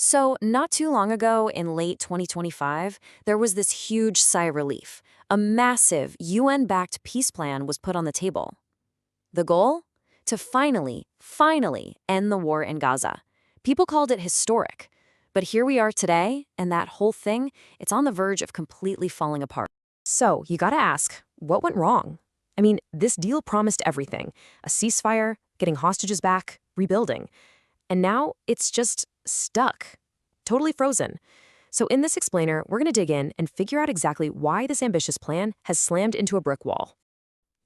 So, not too long ago, in late 2025, there was this huge sigh of relief. A massive UN-backed peace plan was put on the table. The goal? To finally end the war in Gaza. People called it historic. But here we are today, and that whole thing, it's on the verge of completely falling apart. So, you gotta ask, what went wrong? I mean, this deal promised everything. A ceasefire, getting hostages back, rebuilding. And now it's just stuck. Totally frozen. So in this explainer, we're gonna dig in and figure out exactly why this ambitious plan has slammed into a brick wall.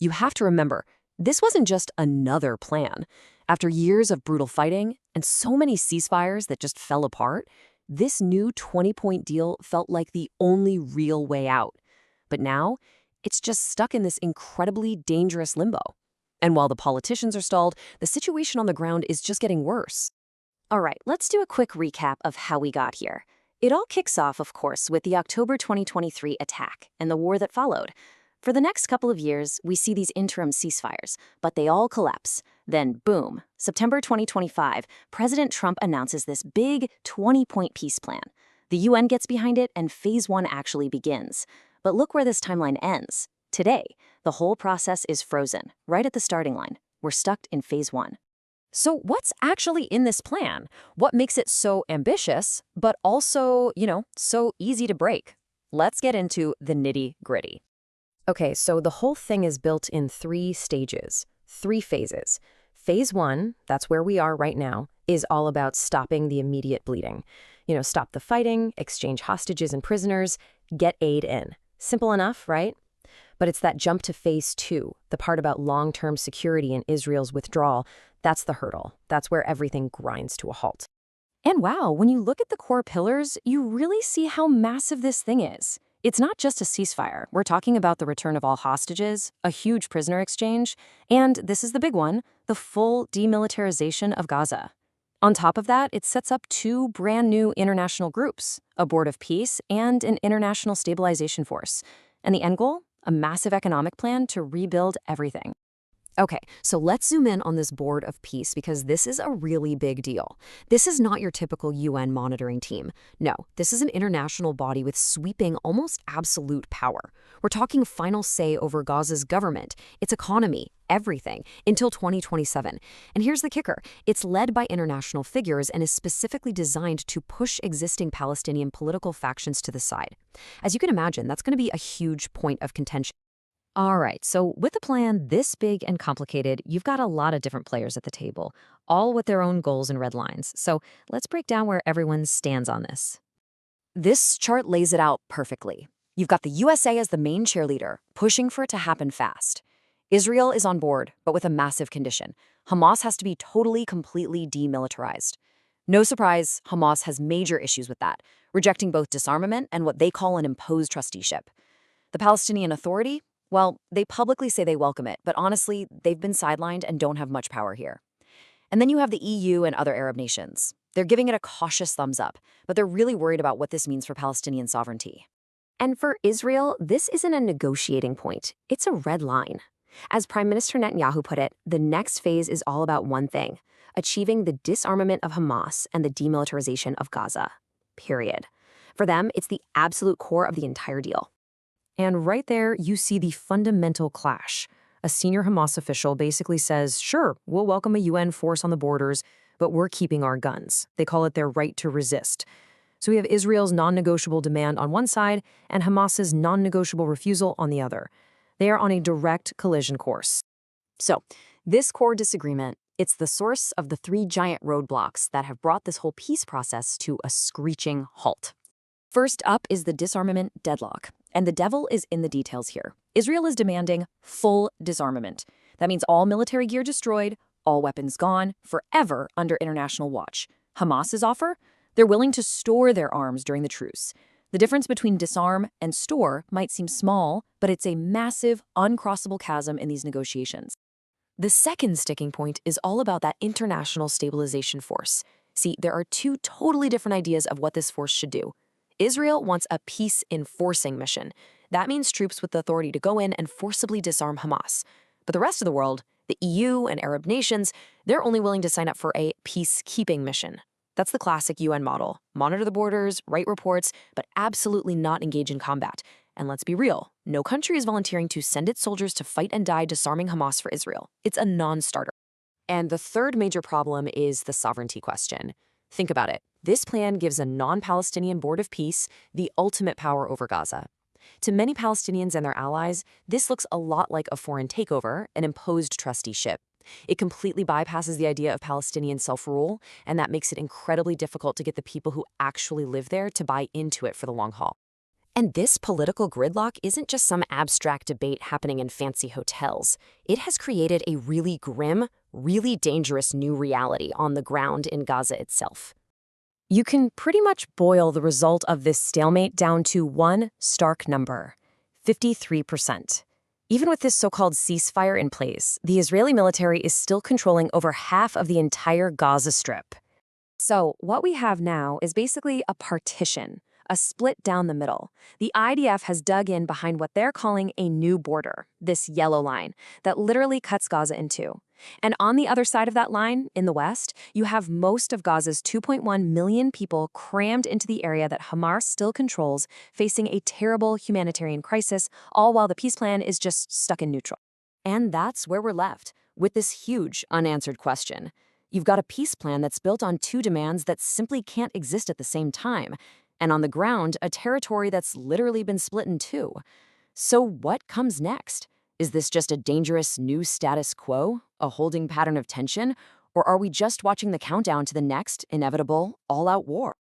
You have to remember, this wasn't just another plan. After years of brutal fighting and so many ceasefires that just fell apart, this new 20-point deal felt like the only real way out. But now, it's just stuck in this incredibly dangerous limbo. And while the politicians are stalled, the situation on the ground is just getting worse. All right, let's do a quick recap of how we got here. It all kicks off, of course, with the October 2023 attack and the war that followed. For the next couple of years, we see these interim ceasefires, but they all collapse. Then, boom, September 2025, President Trump announces this big 20-point peace plan. The UN gets behind it, and Phase 1 actually begins. But look where this timeline ends. Today, the whole process is frozen, right at the starting line. We're stuck in Phase 1. So what's actually in this plan? What makes it so ambitious, but also, so easy to break? Let's get into the nitty-gritty. Okay, so the whole thing is built in 3 stages, 3 phases. Phase 1, that's where we are right now, is all about stopping the immediate bleeding. Stop the fighting, exchange hostages and prisoners, get aid in. Simple enough, right? But it's that jump to Phase 2, the part about long-term security and Israel's withdrawal. That's the hurdle. That's where everything grinds to a halt. And wow, when you look at the core pillars, you really see how massive this thing is. It's not just a ceasefire. We're talking about the return of all hostages, a huge prisoner exchange, and this is the big one, the full demilitarization of Gaza. On top of that, it sets up 2 brand new international groups, a board of peace and an international stabilization force. And the end goal? A massive economic plan to rebuild everything. Okay, so let's zoom in on this board of peace because this is a really big deal. This is not your typical UN monitoring team. No, this is an international body with sweeping, almost absolute power. We're talking final say over Gaza's government, its economy, everything, until 2027. And here's the kicker. It's led by international figures and is specifically designed to push existing Palestinian political factions to the side. As you can imagine, that's going to be a huge point of contention. All right, so with a plan this big and complicated, you've got a lot of different players at the table, all with their own goals and red lines. So let's break down where everyone stands on this. This chart lays it out perfectly. You've got the USA as the main cheerleader, pushing for it to happen fast. Israel is on board, but with a massive condition. Hamas has to be totally, completely demilitarized. No surprise, Hamas has major issues with that, rejecting both disarmament and what they call an imposed trusteeship. The Palestinian Authority? Well, they publicly say they welcome it, but honestly, they've been sidelined and don't have much power here. And then you have the EU and other Arab nations. They're giving it a cautious thumbs up, but they're really worried about what this means for Palestinian sovereignty. And for Israel, this isn't a negotiating point. It's a red line. As Prime Minister Netanyahu put it, the next phase is all about one thing: achieving the disarmament of Hamas and the demilitarization of Gaza. Period. For them, it's the absolute core of the entire deal. And right there, you see the fundamental clash. A senior Hamas official basically says, sure, we'll welcome a UN force on the borders, but we're keeping our guns. They call it their right to resist. So we have Israel's non-negotiable demand on one side and Hamas's non-negotiable refusal on the other. They are on a direct collision course. So this core disagreement, it's the source of the 3 giant roadblocks that have brought this whole peace process to a screeching halt. First up is the disarmament deadlock. And the devil is in the details here. Israel is demanding full disarmament. That means all military gear destroyed, all weapons gone, forever under international watch. Hamas's offer? They're willing to store their arms during the truce. The difference between disarm and store might seem small, but it's a massive, uncrossable chasm in these negotiations. The second sticking point is all about that international stabilization force. See, there are 2 totally different ideas of what this force should do. Israel wants a peace enforcing mission. That means troops with the authority to go in and forcibly disarm Hamas. But the rest of the world, the EU and Arab nations, they're only willing to sign up for a peacekeeping mission. That's the classic UN model. Monitor the borders, write reports, but absolutely not engage in combat. And let's be real, no country is volunteering to send its soldiers to fight and die disarming Hamas for Israel. It's a non-starter. And the third major problem is the sovereignty question. Think about it. This plan gives a non-Palestinian board of peace the ultimate power over Gaza. To many Palestinians and their allies, this looks a lot like a foreign takeover, an imposed trusteeship. It completely bypasses the idea of Palestinian self-rule, and that makes it incredibly difficult to get the people who actually live there to buy into it for the long haul. And this political gridlock isn't just some abstract debate happening in fancy hotels. It has created a really grim, really dangerous new reality on the ground in Gaza itself. You can pretty much boil the result of this stalemate down to one stark number: 53%. Even with this so-called ceasefire in place, the Israeli military is still controlling over half of the entire Gaza Strip. So what we have now is basically a partition, a split down the middle. The IDF has dug in behind what they're calling a new border, this yellow line, that literally cuts Gaza in two. And on the other side of that line, in the west, you have most of Gaza's 2.1 million people crammed into the area that Hamas still controls, facing a terrible humanitarian crisis, all while the peace plan is just stuck in neutral. And that's where we're left, with this huge unanswered question. You've got a peace plan that's built on two demands that simply can't exist at the same time, and on the ground, a territory that's literally been split in two. So what comes next? Is this just a dangerous new status quo, a holding pattern of tension, or are we just watching the countdown to the next inevitable all-out war?